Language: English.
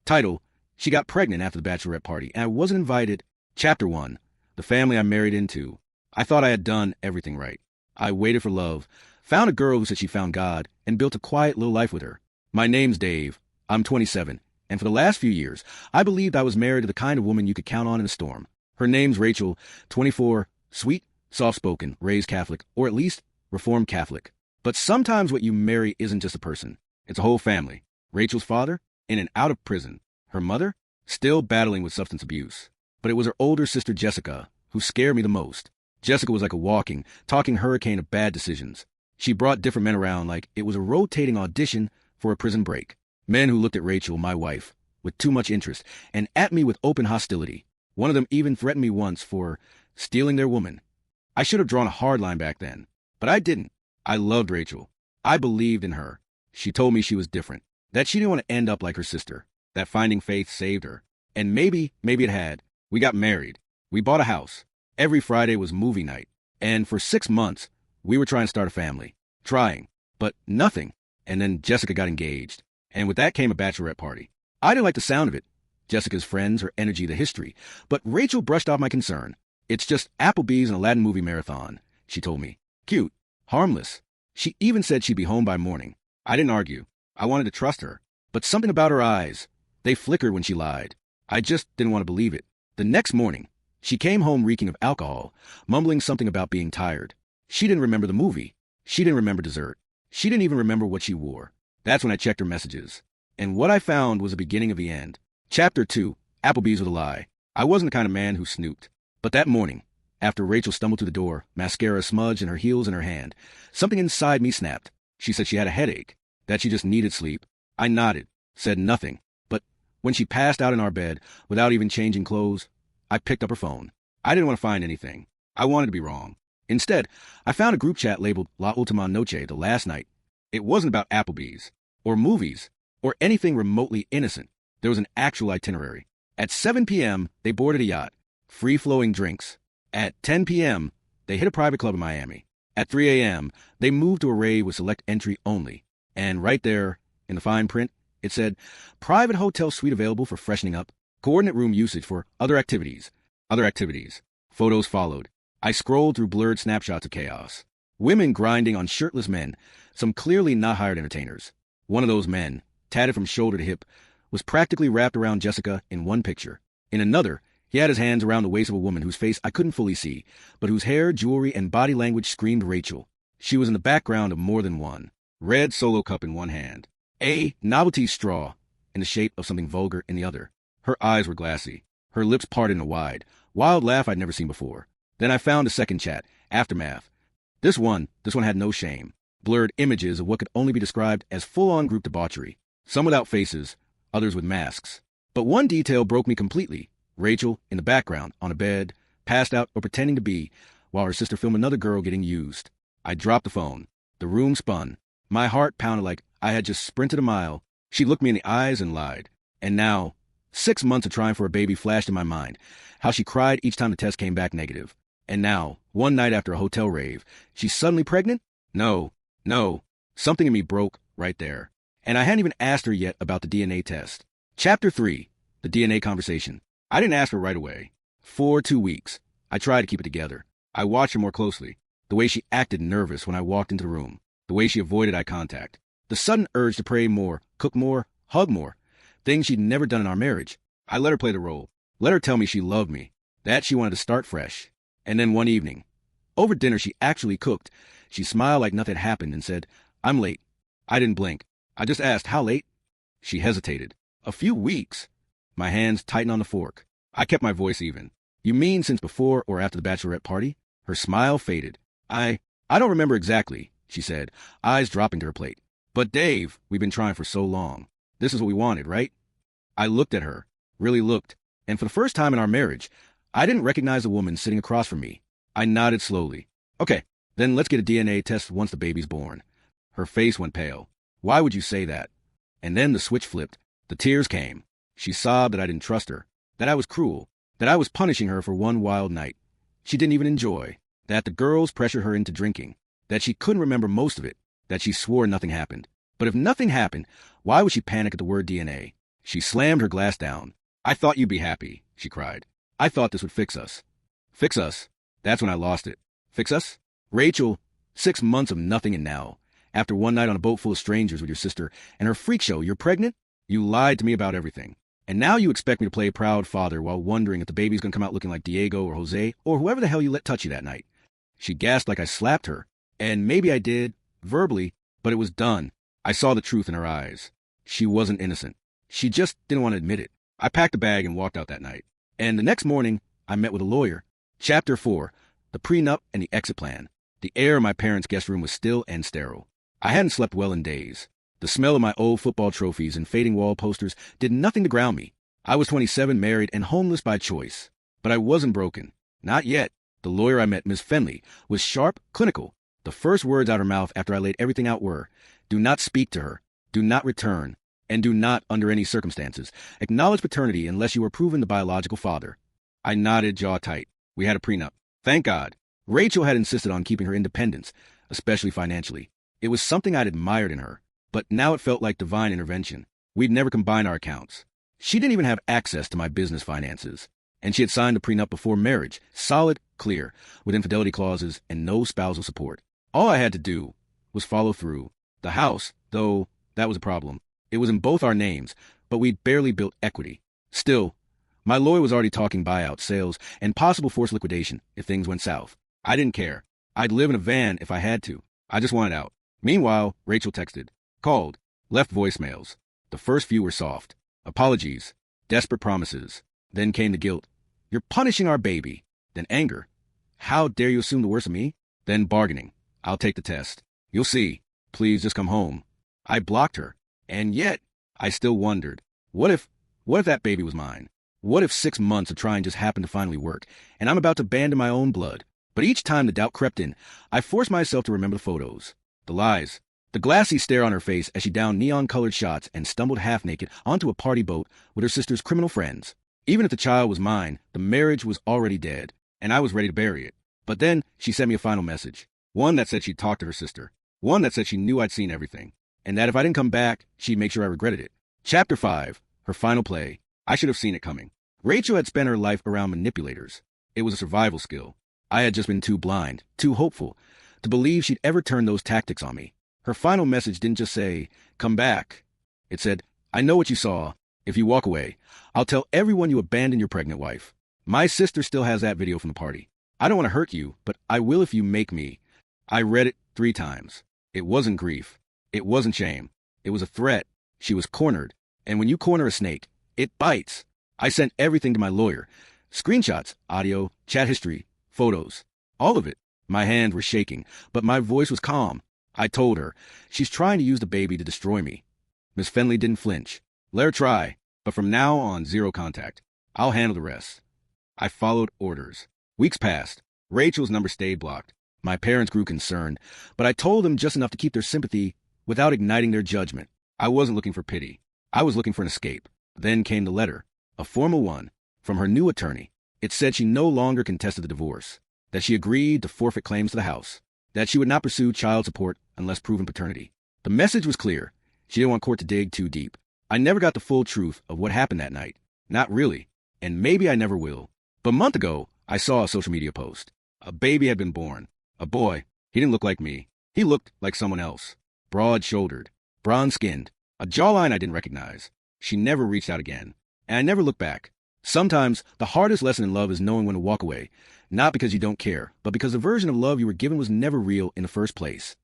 Title: She got pregnant after the Bachelorette party, and I wasn't invited. Chapter 1: The family I married into. I thought I had done everything right. I waited for love, found a girl who said she found God, and built a quiet little life with her. My name's Dave. I'm 27, and for the last few years, I believed I was married to the kind of woman you could count on in a storm. Her name's Rachel, 24, sweet, soft-spoken, raised Catholic, or at least Reformed Catholic. But sometimes what you marry isn't just a person. It's a whole family. Rachel's father, in and out of prison. Her mother, still battling with substance abuse. But it was her older sister Jessica who scared me the most. Jessica was like a walking, talking hurricane of bad decisions. She brought different men around like it was a rotating audition for a prison break. Men who looked at Rachel, my wife, with too much interest, and at me with open hostility. One of them even threatened me once for stealing their woman. I should have drawn a hard line back then, but I didn't. I loved Rachel. I believed in her. She told me she was different, that she didn't want to end up like her sister, that finding faith saved her. And maybe it had. We got married. We bought a house. Every Friday was movie night. And for 6 months, we were trying to start a family. Trying. But nothing. And then Jessica got engaged. And with that came a bachelorette party. I didn't like the sound of it. Jessica's friends, her energy, the history. But Rachel brushed off my concern. It's just Applebee's and a Latin movie marathon, she told me. Cute. Harmless. She even said she'd be home by morning. I didn't argue. I wanted to trust her. But something about her eyes. They flickered when she lied. I just didn't want to believe it. The next morning, she came home reeking of alcohol, mumbling something about being tired. She didn't remember the movie. She didn't remember dessert. She didn't even remember what she wore. That's when I checked her messages. And what I found was the beginning of the end. Chapter 2, Applebee's with a lie. I wasn't the kind of man who snooped. But that morning, after Rachel stumbled through the door, mascara smudged and her heels in her hand, something inside me snapped. She said she had a headache, that she just needed sleep. I nodded, said nothing. But when she passed out in our bed, without even changing clothes, I picked up her phone. I didn't want to find anything. I wanted to be wrong. Instead, I found a group chat labeled La Ultima Noche, the last night. It wasn't about Applebee's, or movies, or anything remotely innocent. There was an actual itinerary. At 7 p.m., they boarded a yacht. Free-flowing drinks. At 10 p.m., they hit a private club in Miami. At 3 a.m., they moved to a rave with select entry only. And right there, in the fine print, it said, private hotel suite available for freshening up, coordinate room usage for other activities. Other activities. Photos followed. I scrolled through blurred snapshots of chaos. Women grinding on shirtless men, some clearly not hired entertainers. One of those men, tatted from shoulder to hip, was practically wrapped around Jessica in one picture. In another, he had his hands around the waist of a woman whose face I couldn't fully see, but whose hair, jewelry, and body language screamed Rachel. She was in the background of more than one. Red Solo cup in one hand. A novelty straw in the shape of something vulgar in the other. Her eyes were glassy. Her lips parted in a wide, wild laugh I'd never seen before. Then I found a second chat, Aftermath. This one had no shame. Blurred images of what could only be described as full-on group debauchery. Some without faces, others with masks. But one detail broke me completely. Rachel, in the background, on a bed, passed out or pretending to be, while her sister filmed another girl getting used. I dropped the phone. The room spun. My heart pounded like I had just sprinted a mile. She looked me in the eyes and lied. And now, 6 months of trying for a baby flashed in my mind. How she cried each time the test came back negative. And now, one night after a hotel rave, she's suddenly pregnant? No. Something in me broke right there. And I hadn't even asked her yet about the DNA test. Chapter 3, the DNA conversation. I didn't ask her right away. For 2 weeks, I tried to keep it together. I watched her more closely. The way she acted nervous when I walked into the room. The way she avoided eye contact. The sudden urge to pray more, cook more, hug more. Things she'd never done in our marriage. I let her play the role. Let her tell me she loved me. That she wanted to start fresh. And then one evening, over dinner she actually cooked. She smiled like nothing had happened and said, I'm late. I didn't blink. I just asked, how late? She hesitated. A few weeks. My hands tightened on the fork. I kept my voice even. You mean since before or after the bachelorette party? Her smile faded. I don't remember exactly, she said, eyes dropping to her plate. But Dave, we've been trying for so long. This is what we wanted, right? I looked at her, really looked, and for the first time in our marriage, I didn't recognize the woman sitting across from me. I nodded slowly. Okay, then let's get a DNA test once the baby's born. Her face went pale. Why would you say that? And then the switch flipped. The tears came. She sobbed that I didn't trust her, that I was cruel, that I was punishing her for one wild night. She didn't even enjoy, that the girls pressured her into drinking, that she couldn't remember most of it, that she swore nothing happened. But if nothing happened, why would she panic at the word DNA? She slammed her glass down. "I thought you'd be happy," she cried. "I thought this would fix us." Fix us? That's when I lost it. Fix us? Rachel, 6 months of nothing and now. After one night on a boat full of strangers with your sister and her freak show, you're pregnant? You lied to me about everything. And now you expect me to play proud father while wondering if the baby's gonna come out looking like Diego or Jose or whoever the hell you let touch you that night. She gasped like I slapped her. And maybe I did, verbally, but it was done. I saw the truth in her eyes. She wasn't innocent. She just didn't want to admit it. I packed a bag and walked out that night. And the next morning, I met with a lawyer. Chapter 4, the prenup and the exit plan. The air in my parents' guest room was still and sterile. I hadn't slept well in days. The smell of my old football trophies and fading wall posters did nothing to ground me. I was 27, married, and homeless by choice. But I wasn't broken. Not yet. The lawyer I met, Miss Fenley, was sharp, clinical. The first words out of her mouth after I laid everything out were, "Do not speak to her. Do not return. And do not, under any circumstances, acknowledge paternity unless you are proven the biological father." I nodded, jaw tight. We had a prenup. Thank God. Rachel had insisted on keeping her independence, especially financially. It was something I'd admired in her. But now it felt like divine intervention. We'd never combined our accounts. She didn't even have access to my business finances. And she had signed the prenup before marriage, solid, clear, with infidelity clauses and no spousal support. All I had to do was follow through. The house, though, that was a problem. It was in both our names, but we'd barely built equity. Still, my lawyer was already talking buyout, sales, and possible forced liquidation if things went south. I didn't care. I'd live in a van if I had to. I just wanted out. Meanwhile, Rachel texted, called, left voicemails. The first few were soft. Apologies. Desperate promises. Then came the guilt. "You're punishing our baby." Then anger. "How dare you assume the worst of me?" Then bargaining. "I'll take the test. You'll see. Please just come home." I blocked her. And yet, I still wondered, what if that baby was mine? What if 6 months of trying just happened to finally work, and I'm about to abandon my own blood? But each time the doubt crept in, I forced myself to remember the photos. The lies. The glassy stare on her face as she downed neon-colored shots and stumbled half-naked onto a party boat with her sister's criminal friends. Even if the child was mine, the marriage was already dead, and I was ready to bury it. But then she sent me a final message. One that said she'd talked to her sister. One that said she knew I'd seen everything. And that if I didn't come back, she'd make sure I regretted it. Chapter 5, her final play. I should have seen it coming. Rachel had spent her life around manipulators. It was a survival skill. I had just been too blind, too hopeful, to believe she'd ever turn those tactics on me. Her final message didn't just say, "Come back." It said, "I know what you saw. If you walk away, I'll tell everyone you abandoned your pregnant wife. My sister still has that video from the party. I don't want to hurt you, but I will if you make me." I read it 3 times. It wasn't grief. It wasn't shame. It was a threat. She was cornered. And when you corner a snake, it bites. I sent everything to my lawyer. Screenshots, audio, chat history, photos. All of it. My hands were shaking, but my voice was calm. I told her, "She's trying to use the baby to destroy me." Miss Fenley didn't flinch. "Let her try, but from now on, 0 contact. I'll handle the rest." I followed orders. Weeks passed. Rachel's number stayed blocked. My parents grew concerned, but I told them just enough to keep their sympathy without igniting their judgment. I wasn't looking for pity. I was looking for an escape. Then came the letter, a formal one, from her new attorney. It said she no longer contested the divorce, that she agreed to forfeit claims to the house, that she would not pursue child support unless proven paternity. The message was clear. She didn't want court to dig too deep. I never got the full truth of what happened that night. Not really. And maybe I never will. But a month ago, I saw a social media post. A baby had been born. A boy. He didn't look like me. He looked like someone else. Broad-shouldered. Bronze-skinned. A jawline I didn't recognize. She never reached out again. And I never looked back. Sometimes, the hardest lesson in love is knowing when to walk away. Not because you don't care, but because the version of love you were given was never real in the first place.